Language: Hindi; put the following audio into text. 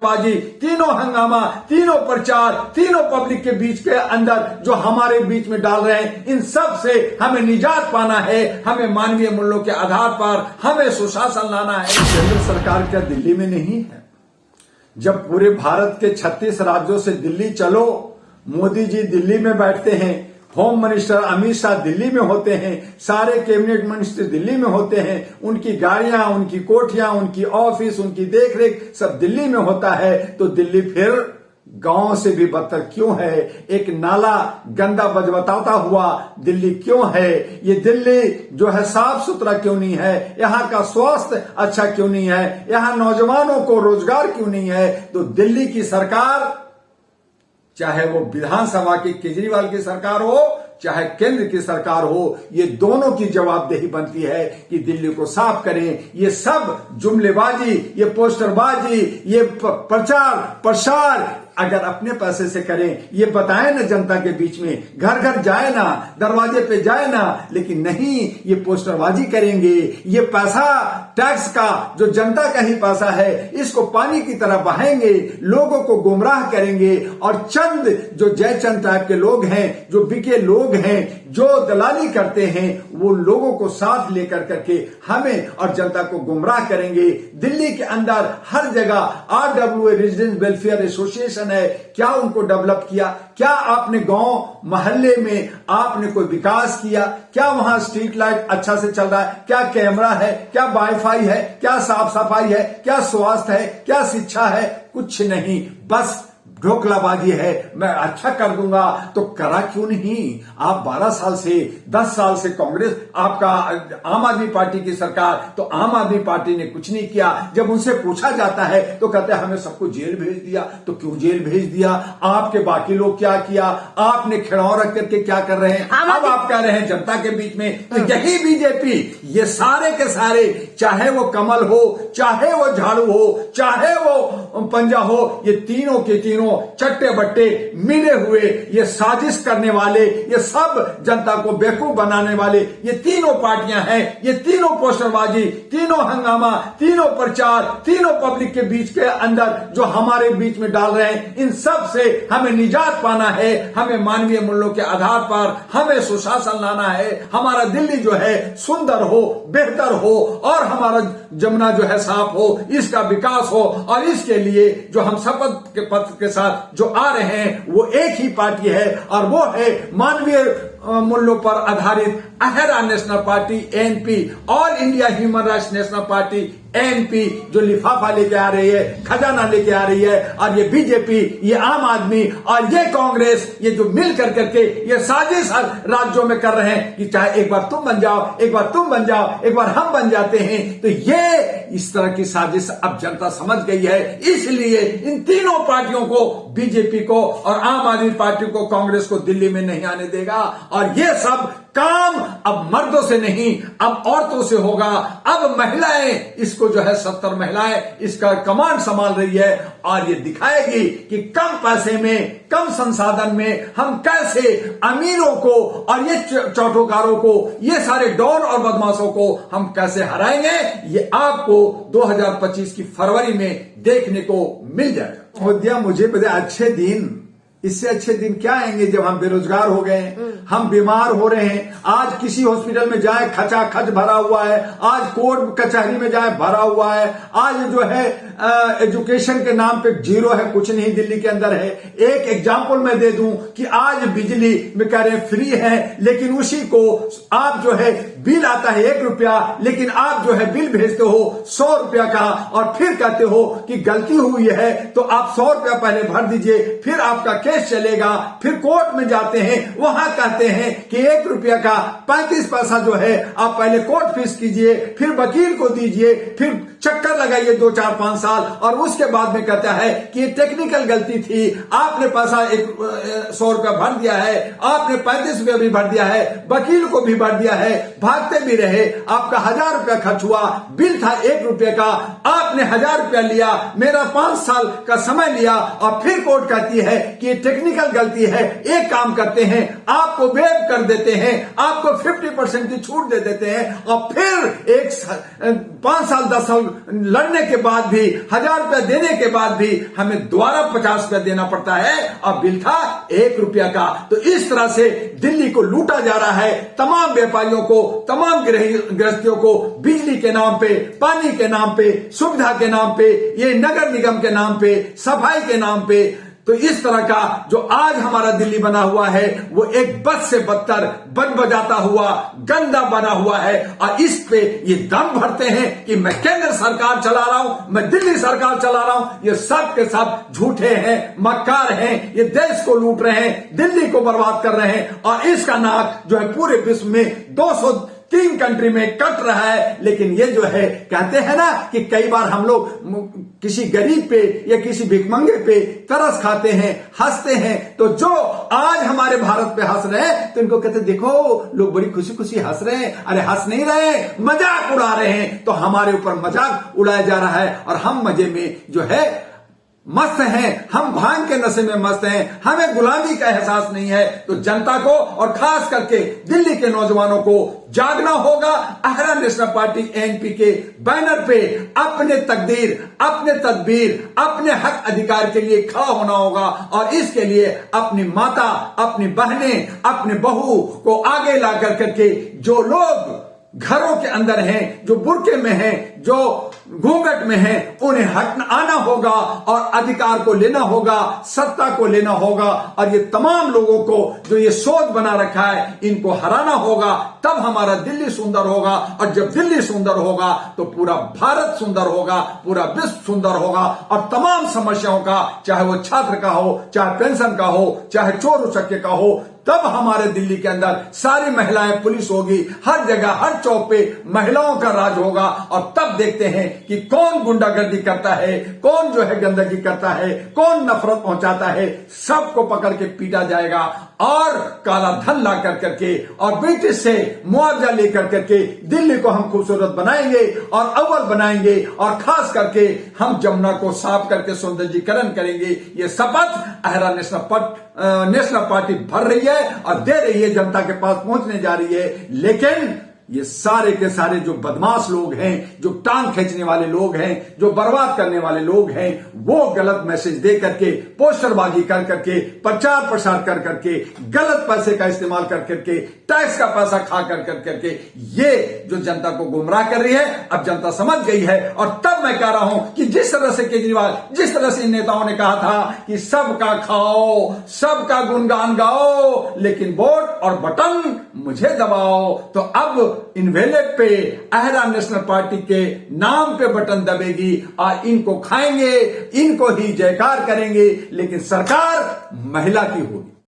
जल्दबाजी, तीनों हंगामा, तीनों प्रचार, तीनों पब्लिक के बीच के अंदर जो हमारे बीच में डाल रहे हैं, इन सब से हमें निजात पाना है। हमें मानवीय मूल्यों के आधार पर हमें सुशासन लाना है। केंद्र सरकार क्या दिल्ली में नहीं है? जब पूरे भारत के 36 राज्यों से दिल्ली चलो, मोदी जी दिल्ली में बैठते हैं, होम मिनिस्टर अमित शाह दिल्ली में होते हैं, सारे कैबिनेट मिनिस्टर दिल्ली में होते हैं, उनकी गाड़ियां, उनकी कोठियां, उनकी ऑफिस, उनकी देखरेख सब दिल्ली में होता है। तो दिल्ली फिर गांव से भी बदतर क्यों है? एक नाला गंदा बदबताता हुआ दिल्ली क्यों है? ये दिल्ली जो है साफ सुथरा क्यों नहीं है? यहाँ का स्वास्थ्य अच्छा क्यों नहीं है? यहाँ नौजवानों को रोजगार क्यों नहीं है? तो दिल्ली की सरकार, चाहे वो विधानसभा की केजरीवाल की सरकार हो, चाहे केंद्र की सरकार हो, ये दोनों की जवाबदेही बनती है कि दिल्ली को साफ करें। ये सब जुमलेबाजी, ये पोस्टरबाजी, ये प्रचार प्रसार अगर अपने पैसे से करें, ये बताएं ना जनता के बीच में, घर घर जाए ना, दरवाजे पे जाए ना, लेकिन नहीं, ये पोस्टरबाजी करेंगे। ये पैसा टैक्स का जो जनता का ही पैसा है, इसको पानी की तरह बहाएंगे, लोगों को गुमराह करेंगे। और चंद जो जयचंद टाइप के लोग हैं, जो बिके लोग हैं, जो दलाली करते हैं, वो लोगों को साथ लेकर करके हमें और जनता को गुमराह करेंगे। दिल्ली के अंदर हर जगह RWA रेजिडेंट वेलफेयर एसोसिएशन है, क्या उनको डेवलप किया? क्या आपने गांव मोहल्ले में आपने कोई विकास किया? क्या वहां स्ट्रीट लाइट अच्छा से चल रहा है? क्या कैमरा है? क्या वाईफाई है? क्या साफ सफाई है? क्या स्वास्थ्य है? क्या शिक्षा है? कुछ नहीं, बस ढोकलाबाजी है। मैं अच्छा कर दूंगा, तो करा क्यों नहीं? आप 12 साल से 10 साल से कांग्रेस, आपका आम आदमी पार्टी की सरकार, तो आम आदमी पार्टी ने कुछ नहीं किया। जब उनसे पूछा जाता है तो कहते हैं हमें सबको जेल भेज दिया। तो क्यों जेल भेज दिया? आपके बाकी लोग क्या किया? आपने खिड़ाव रख करके क्या कर रहे हैं? अब आप कह रहे हैं जनता के बीच में। तो यही बीजेपी, ये सारे के सारे, चाहे वो कमल हो, चाहे वो झाड़ू हो, चाहे वो पंजा हो, ये तीनों के तीनों चट्टे बट्टे मिले हुए, ये साजिश करने वाले, ये सब जनता को बेवकूफ बनाने वाले, ये तीनों पार्टियां हैं। ये तीनों पोस्टरबाजी, तीनों हंगामा, तीनों प्रचार, तीनों पब्लिक के बीच के अंदर जो हमारे बीच में डाल रहे हैं, इन सब से हमें निजात पाना है। हमें मानवीय मूल्यों के आधार पर हमें सुशासन लाना है। हमारा दिल्ली जो है सुंदर हो, बेहतर हो, और हमारा जमुना जो है साफ हो, इसका विकास हो। और इसके लिए जो हम शपथ के पत्र के साथ जो आ रहे हैं, वो एक ही पार्टी है, और वो है मानवीय मूल्यों पर आधारित अहरा national party ANP, all India human rights national party ANP, जो लिफाफा लेके आ रही है, खजाना लेके आ रही है। और ये बीजेपी, ये आम आदमी और ये कांग्रेस, ये जो मिल कर करके ये साजिश राज्यों में कर रहे हैं कि चाहे एक बार तुम बन जाओ, एक बार तुम बन जाओ, एक बार हम बन जाते हैं। तो ये इस तरह की साजिश अब जनता समझ गई है। इसलिए इन तीनों पार्टियों को, बीजेपी को और आम आदमी पार्टी को, कांग्रेस को दिल्ली में नहीं आने देगा। और ये सब काम अब मर्दों से नहीं, अब औरतों से होगा। अब महिलाएं, इसको जो है 70 महिलाएं इसका कमांड संभाल रही है, और ये दिखाएगी कि कम पैसे में, कम संसाधन में हम कैसे अमीरों को और ये चौटोकारों को, ये सारे डॉन और बदमाशों को हम कैसे हराएंगे। ये आपको 2025 की फरवरी में देखने को मिल जाएगा। हो दिया मुझे पता, अच्छे दिन, इससे अच्छे दिन क्या आएंगे जब हम बेरोजगार हो गए, हम बीमार हो रहे हैं। आज किसी हॉस्पिटल में जाए खचाखच भरा हुआ है, आज कोर्ट कचहरी में जाए भरा हुआ है, आज जो है एजुकेशन के नाम पे जीरो है, कुछ नहीं दिल्ली के अंदर है। एक एग्जाम्पल मैं दे दूं कि आज बिजली में कह रहे हैं फ्री है, लेकिन उसी को आप जो है बिल आता है 1 रुपया, लेकिन आप जो है बिल भेजते हो 100 रुपया का, और फिर कहते हो कि गलती हुई है तो आप 100 रुपया पहले भर दीजिए, फिर आपका केस चलेगा। फिर कोर्ट में जाते हैं, वहां कहते हैं कि 1 रुपया का 35 पैसा जो है आप पहले कोर्ट फीस कीजिए, फिर वकील को दीजिए, फिर चक्कर लगाइए 2, 4, 5 साल, और उसके बाद में कहता है कि ये टेक्निकल गलती थी, आपने पैसा 100 रुपया भर दिया है, आपने 35 रुपया भी भर दिया है, वकील को भी भर दिया है, भागते भी रहे, आपका 1000 रुपया खर्च हुआ, बिल था 1 रुपये का, आपने 1000 रुपया लिया, मेरा 5 साल का समय लिया, और फिर कोर्ट कहती है कि ये टेक्निकल गलती है। एक काम करते हैं, आपको वेव कर देते हैं, आपको 50% की छूट दे देते हैं, और फिर 5 साल 10 साल लड़ने के बाद भी, 1000 रुपया देने के बाद भी हमें दोबारा 50 रुपया देना पड़ता है और बिल था 1 रुपया का। तो इस तरह से दिल्ली को लूटा जा रहा है। तमाम व्यापारियों को, तमाम गृहस्थियों को बिजली के नाम पे, पानी के नाम पे, सुविधा के नाम पे, ये नगर निगम के नाम पे, सफाई के नाम पे। तो इस तरह का जो आज हमारा दिल्ली बना हुआ है वो एक बद से बदतर, बद बजाता हुआ, गंदा बना हुआ है। और इस पे ये दम भरते हैं कि मैं केंद्र सरकार चला रहा हूं, मैं दिल्ली सरकार चला रहा हूं। ये सब के सब झूठे हैं, मक्कार हैं। ये देश को लूट रहे हैं, दिल्ली को बर्बाद कर रहे हैं और इसका नाक जो है पूरे विश्व में 203 कंट्री में कट रहा है। लेकिन ये जो है, कहते हैं ना कि कई बार हम लोग किसी गरीब पे या किसी भिखमंगे पे तरस खाते हैं, हंसते हैं। तो जो आज हमारे भारत पे हंस रहे हैं तो इनको कहते देखो लोग बड़ी खुशी खुशी हंस रहे हैं। अरे हंस नहीं रहे, मजाक उड़ा रहे हैं। तो हमारे ऊपर मजाक उड़ाया जा रहा है और हम मजे में जो है मस्त हैं, हम भांग के नशे में मस्त हैं, हमें गुलामी का एहसास नहीं है। तो जनता को और खास करके दिल्ली के नौजवानों को जागना होगा। आहरा नेशनल पार्टी एएनपी के बैनर पे अपने तकदीर, अपने तदबीर, अपने हक अधिकार के लिए खड़ा होना होगा और इसके लिए अपनी माता, अपनी बहनें, अपने बहू को आगे ला करके जो लोग घरों के अंदर हैं, जो बुर्के में हैं, जो घूंघट में हैं, उन्हें हट आना होगा और अधिकार को लेना होगा, सत्ता को लेना होगा। और ये तमाम लोगों को जो ये सोच बना रखा है इनको हराना होगा। तब हमारा दिल्ली सुंदर होगा और जब दिल्ली सुंदर होगा तो पूरा भारत सुंदर होगा, पूरा विश्व सुंदर होगा। और तमाम समस्याओं का, चाहे वो छात्र का हो, चाहे पेंशन का हो, चाहे चोर उचक्के का हो, तब हमारे दिल्ली के अंदर सारी महिलाएं पुलिस होगी, हर जगह हर चौक पे महिलाओं का राज होगा। और तब देखते हैं कि कौन गुंडागर्दी करता है, कौन जो है गंदगी करता है, कौन नफरत पहुंचाता है, सबको पकड़ के पीटा जाएगा। और काला धन ला करके और ब्रिटिश से मुआवजा लेकर करके दिल्ली को हम खूबसूरत बनाएंगे और अव्वल बनाएंगे और खास करके हम जमुना को साफ करके सौंदर्यीकरण करेंगे। ये शपथ आहरा नेशनल पार्टी भर रही है और दे रही है, जनता के पास पहुंचने जा रही है। लेकिन ये सारे के सारे जो बदमाश लोग हैं, जो टांग खींचने वाले लोग हैं, जो बर्बाद करने वाले लोग हैं, वो गलत मैसेज दे करके, पोस्टरबाजी कर करके, प्रचार प्रसार कर करके, गलत पैसे का इस्तेमाल कर करके, टैक्स का पैसा खा कर करके ये जो जनता को गुमराह कर रही है, अब जनता समझ गई है। और तब मैं कह रहा हूं कि जिस तरह से केजरीवाल, जिस तरह से इन नेताओं ने कहा था कि सबका खाओ, सबका गुणगान गाओ, लेकिन वोट और बटन मुझे दबाओ, तो अब इनवेलेट पे आहरा नेशनल पार्टी के नाम पे बटन दबेगी और इनको खाएंगे, इनको ही जयकार करेंगे। लेकिन सरकार महिला की होगी।